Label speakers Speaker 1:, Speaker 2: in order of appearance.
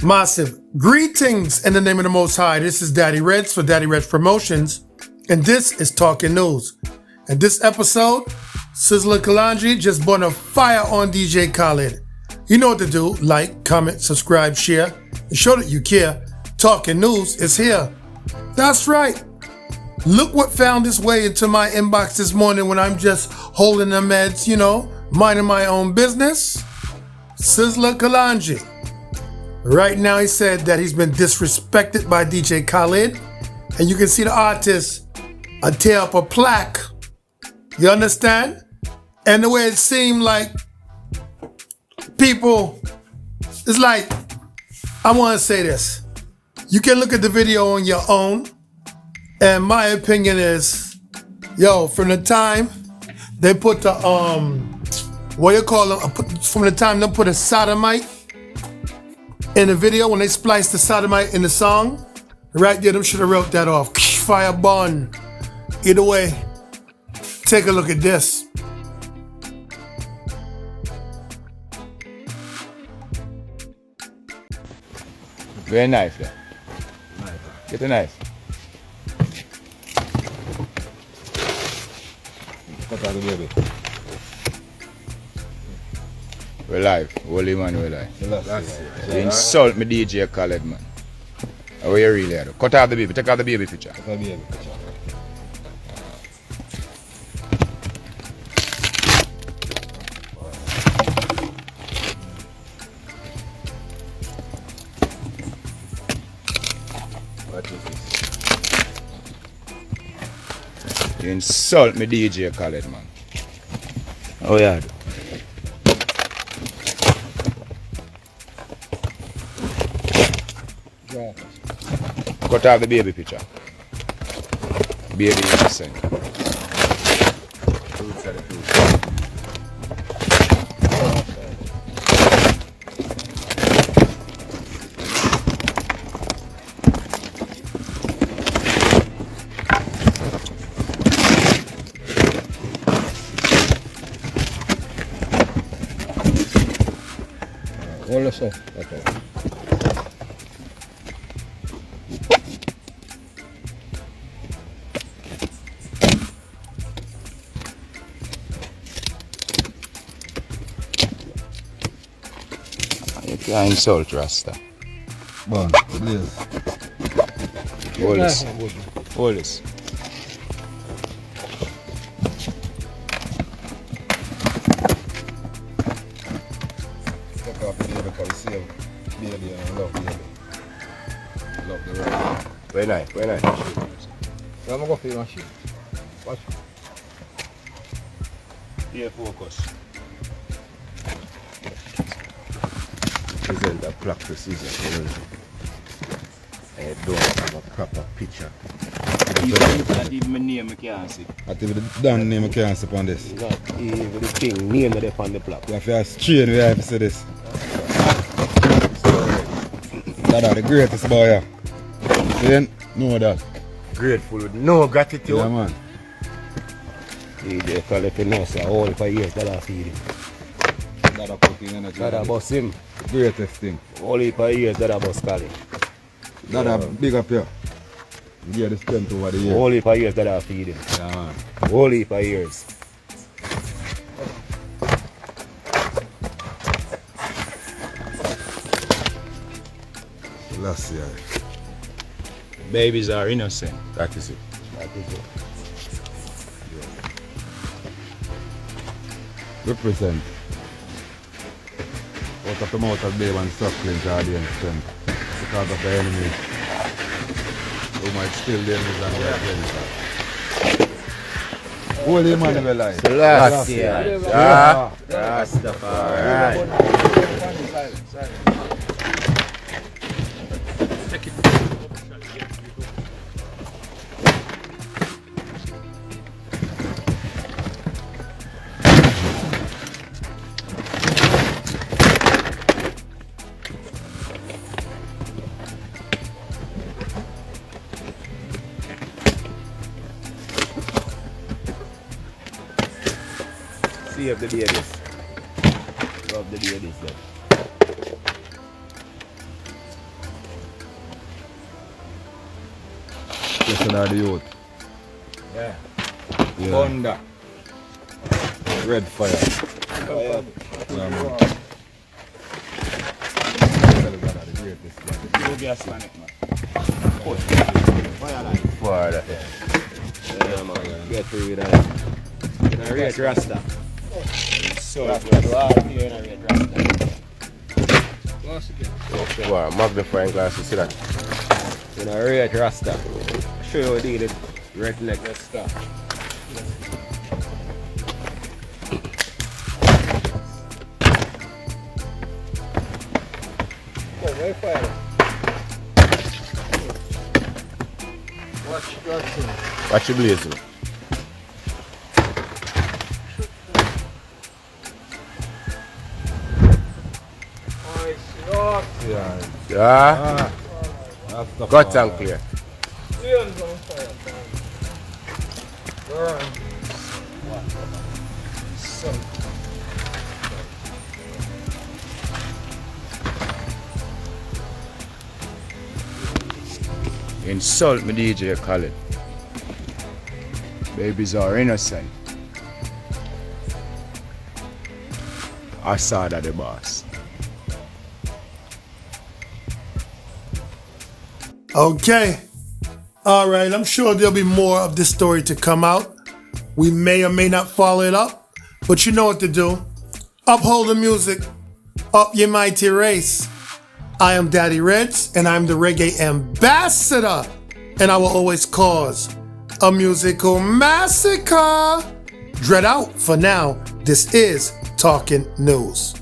Speaker 1: Massive greetings in the name of the Most High. This is Daddy Reds for Daddy Reds Promotions, and this is Talking News. In this episode, Sizzla Kahlid just brought a fire on DJ Kahlid. You know what to do: like, comment, subscribe, share, and show that you care. Talking News is here. That's right. Look what found its way into my inbox this morning when I'm just holding the meds, minding my own business. Sizzla Kahlid. Right now he said that he's been disrespected by DJ Kahlid, and you can see the artist tear up a plaque. You understand? And the way it seemed like people, it's like, I want to say this. You can look at the video on your own, and my opinion is, from the time they put the, from the time they put a sodomite in the video, when they spliced the sodomite in the song, right there, them should have wrote that off. Fire burn. Either way, take a look at this.
Speaker 2: Very nice there. Get a knife.
Speaker 3: Cut out the baby.
Speaker 2: We're live. Holy man, we're live.
Speaker 3: That's
Speaker 2: You insult me, DJ Kahlid, man. How are you really are? Cut out the baby. Take out the baby picture.
Speaker 3: Cut out the baby picture. What is this?
Speaker 2: You insult me, DJ Kahlid, man.
Speaker 3: Oh yeah.
Speaker 2: Cut out the baby picture. Baby innocent.
Speaker 3: All the stuff. Okay.
Speaker 2: You can't insult Rasta.
Speaker 3: Bon, please.
Speaker 2: Hold this. Hold this.
Speaker 3: Take off the baby because you see baby and love baby. Love the right.
Speaker 2: Very nice. Very nice.
Speaker 3: I'm going to go for your machine. Watch.
Speaker 2: Here, focus.
Speaker 4: Present a plaque to Sizzla. I don't have a proper picture.
Speaker 2: Even my name I can't see.
Speaker 3: I think the damn name I can't see on this.
Speaker 4: Even the thing, name of the on the plaque.
Speaker 3: You have to strain we have to see this. That's the greatest boy here. You didn't know that.
Speaker 4: Grateful with no gratitude.
Speaker 3: Yeah, man.
Speaker 4: DJ Kahlid knows all for years that I feed him.
Speaker 3: That I put in energy.
Speaker 4: That I boss him.
Speaker 3: Greatest thing.
Speaker 4: All for years that I boss Kahlid.
Speaker 3: That I big up here. Yeah, the strength over the years.
Speaker 4: All for years that I feed him.
Speaker 3: Yeah, man.
Speaker 4: All for years.
Speaker 3: Last year.
Speaker 2: Babies are innocent.
Speaker 4: That is it. That is it.
Speaker 3: Represent. Out of the mouth of babe and suckling guardian strength. Because of the enemy. Who might steal the enemies and their friends. Holy Emmanuel life.
Speaker 2: Last year.
Speaker 4: Rastafari. Save the babies. Love the babies then.
Speaker 3: generation or the youth?
Speaker 2: Yeah.
Speaker 3: Yeah.
Speaker 2: Thunder.
Speaker 3: Red fire.
Speaker 2: Yeah,
Speaker 3: Yeah, man.
Speaker 2: Fire that.
Speaker 4: Yeah, man. Get through with that. In a red rasta.
Speaker 2: So
Speaker 4: Wow, magnifying glass, you see that? In a red rasta. Show you how to do it. Redneck.
Speaker 2: let's start.
Speaker 4: Watch your blazing.
Speaker 3: Yeah.
Speaker 4: Yeah.
Speaker 3: That's the
Speaker 4: Cut
Speaker 3: fire.
Speaker 4: and clear.
Speaker 2: Insult me DJ Kahlid. Babies are innocent. I saw that the boss.
Speaker 1: Okay. All right. I'm sure there'll be more of this story to come out. We may or may not follow it up, but you know what to do. Uphold the music. Up your mighty race. I am Daddy Reds, and I'm the reggae ambassador. And I will always cause a musical massacre. Dread out for now. This is Talking News.